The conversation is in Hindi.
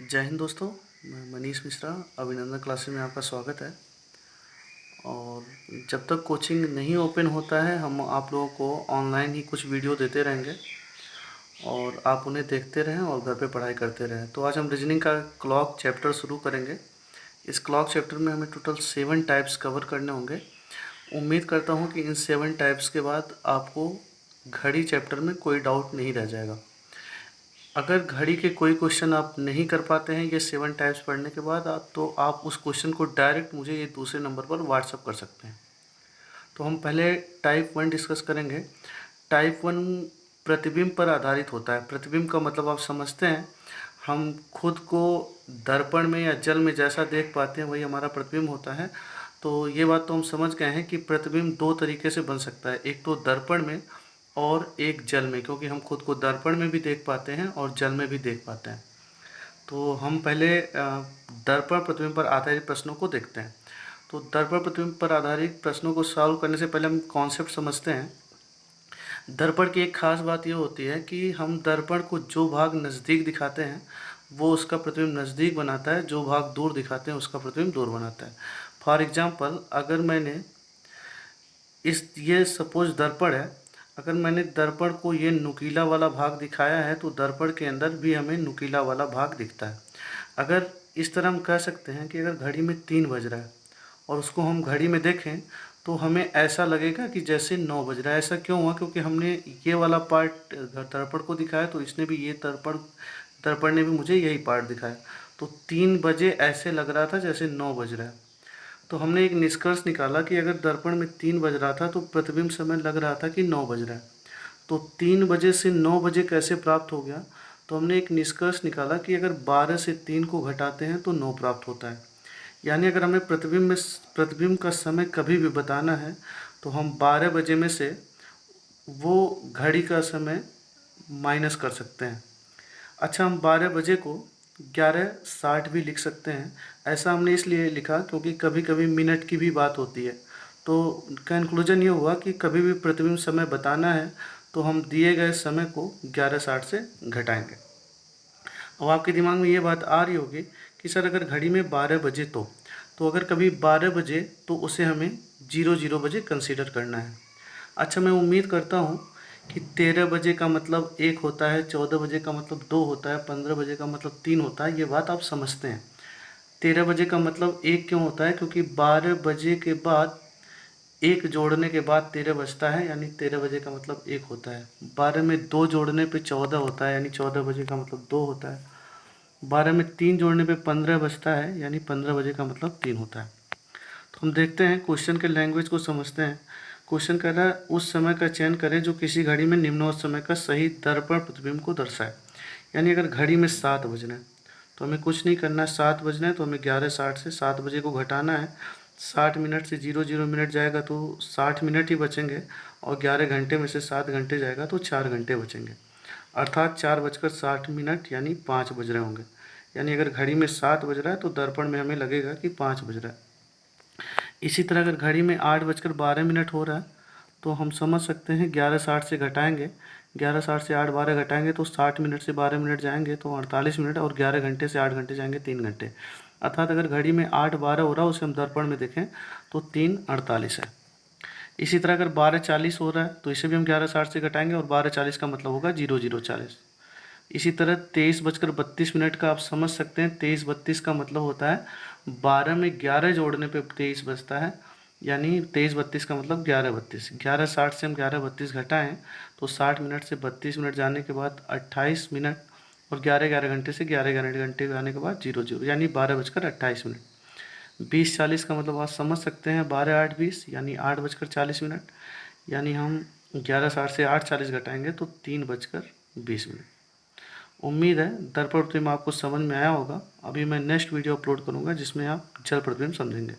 जय हिंद दोस्तों। मैं मनीष मिश्रा, अभिनंदन क्लासेस में आपका स्वागत है। और जब तक कोचिंग नहीं ओपन होता है हम आप लोगों को ऑनलाइन ही कुछ वीडियो देते रहेंगे और आप उन्हें देखते रहें और घर पे पढ़ाई करते रहें। तो आज हम रीजनिंग का क्लॉक चैप्टर शुरू करेंगे। इस क्लॉक चैप्टर में हमें टोटल 7 टाइप्स कवर करने होंगे। उम्मीद करता हूँ कि इन 7 टाइप्स के बाद आपको घड़ी चैप्टर में कोई डाउट नहीं रह जाएगा। अगर घड़ी के कोई क्वेश्चन आप नहीं कर पाते हैं ये 7 टाइप्स पढ़ने के बाद आप उस क्वेश्चन को डायरेक्ट मुझे ये दूसरे नंबर पर व्हाट्सअप कर सकते हैं। तो हम पहले टाइप 1 डिस्कस करेंगे। टाइप 1 प्रतिबिंब पर आधारित होता है। प्रतिबिंब का मतलब आप समझते हैं, हम खुद को दर्पण में या जल में जैसा देख पाते हैं वही हमारा प्रतिबिंब होता है। तो ये बात तो हम समझ गए हैं कि प्रतिबिंब 2 तरीके से बन सकता है, एक तो दर्पण में और एक जल में, क्योंकि हम खुद को दर्पण में भी देख पाते हैं और जल में भी देख पाते हैं। तो हम पहले दर्पण प्रतिबिंब पर आधारित प्रश्नों को देखते हैं। तो दर्पण प्रतिबिंब पर आधारित प्रश्नों को सॉल्व करने से पहले हम कॉन्सेप्ट समझते हैं। दर्पण की एक खास बात यह होती है कि हम दर्पण को जो भाग नज़दीक दिखाते हैं वो उसका प्रतिबिंब नज़दीक बनाता है, जो भाग दूर दिखाते हैं उसका प्रतिबिंब दूर बनाता है। फॉर एग्जाम्पल, अगर मैंने ये सपोज दर्पण है, अगर मैंने दर्पण को ये नुकीला वाला भाग दिखाया है तो दर्पण के अंदर भी हमें नुकीला वाला भाग दिखता है। अगर इस तरह हम कह सकते हैं कि अगर घड़ी में 3 बज रहा है और उसको हम घड़ी में देखें तो हमें ऐसा लगेगा कि जैसे 9 बज रहा है। ऐसा क्यों हुआ? क्योंकि हमने ये वाला पार्ट दर्पण को दिखाया तो इसने भी ये दर्पण ने भी मुझे यही पार्ट दिखाया। तो 3 बजे ऐसे लग रहा था जैसे 9 बज रहा है। तो हमने एक निष्कर्ष निकाला कि अगर दर्पण में 3 बज रहा था तो प्रतिबिंब समय लग रहा था कि 9 बज रहा है। तो 3 बजे से 9 बजे कैसे प्राप्त हो गया? तो हमने एक निष्कर्ष निकाला कि अगर 12 से 3 को घटाते हैं तो 9 प्राप्त होता है। यानी अगर हमें प्रतिबिंब का समय कभी भी बताना है तो हम 12 बजे में से वो घड़ी का समय माइनस कर सकते हैं। अच्छा, हम 12 बजे को 11:60 भी लिख सकते हैं। ऐसा हमने इसलिए लिखा क्योंकि कभी कभी मिनट की भी बात होती है। तो कंक्लूजन ये हुआ कि कभी भी प्रतिबिंब समय बताना है तो हम दिए गए समय को 11:60 से घटाएंगे। अब आपके दिमाग में ये बात आ रही होगी कि सर अगर घड़ी में 12 बजे तो अगर कभी 12 बजे तो उसे हमें 00 बजे कंसीडर करना है। अच्छा, मैं उम्मीद करता हूँ कि 13 बजे का मतलब 1 होता है, 14 बजे का मतलब 2 होता है, 15 बजे का मतलब 3 होता है। ये बात आप समझते हैं। 13 बजे का मतलब 1 क्यों होता है? क्योंकि 12 बजे के बाद 1 जोड़ने के बाद 13 बजता है, यानी 13 बजे का मतलब 1 होता है। 12 में 2 जोड़ने पे 14 होता है, यानी 14 बजे का मतलब 2 होता है। 12 में 3 जोड़ने पे 15 बजता है, यानी 15 बजे का मतलब 3 होता है। तो हम देखते हैं, क्वेश्चन के लैंग्वेज को समझते हैं। क्वेश्चन कह रहा है उस समय का चयन करें जो किसी घड़ी में निम्नोक्त समय का सही दर्पण प्रतिबिंब को दर्शाए। यानी अगर घड़ी में 7 बजना है तो हमें कुछ नहीं करना है। 7 बजना है तो हमें 11:60 से 7 बजे को घटाना है। 60 मिनट से 00 मिनट जाएगा तो 60 मिनट ही बचेंगे और 11 घंटे में से 7 घंटे जाएगा तो 4 घंटे बचेंगे। अर्थात 4:60 यानी 5 बज रहे होंगे। यानी अगर घड़ी में 7 बज रहा है तो दर्पण में हमें लगेगा कि 5 बज रहा है। इसी तरह अगर घड़ी में 8:12 हो रहा है तो हम समझ सकते हैं 11:60 से घटाएंगे। 11:60 से 8:12 घटाएंगे तो 60 मिनट से 12 मिनट जाएंगे तो 48 मिनट, और 11 घंटे से 8 घंटे जाएंगे 3 घंटे। अर्थात अगर घड़ी में 8:12 हो रहा है उसे हम दर्पण में देखें तो 3:48 है। इसी तरह अगर 12:40 हो रहा है तो इसे भी हम 11:60 से घटाएंगे और 12:40 का मतलब होगा 00:40। इसी तरह 23:32 का आप समझ सकते हैं। 23:32 का मतलब होता है 12 में 11 जोड़ने पे 23 बचता है, यानी 23:32 का मतलब 11:32। 11:60 से हम 11:32 घटाएं तो 60 मिनट से 32 मिनट जाने के बाद 28 मिनट, और 11 घंटे से 11 घंटे जाने के बाद 00, यानी 12:28 20:40 का मतलब आप समझ सकते हैं 12:08 यानी 8:40। यानी हम 11:60 से 8:40 घटाएंगे तो 3:20। उम्मीद है दर्पण प्रतिबिंब आपको समझ में आया होगा। अभी मैं नेक्स्ट वीडियो अपलोड करूंगा जिसमें आप जल प्रतिबिंब समझेंगे।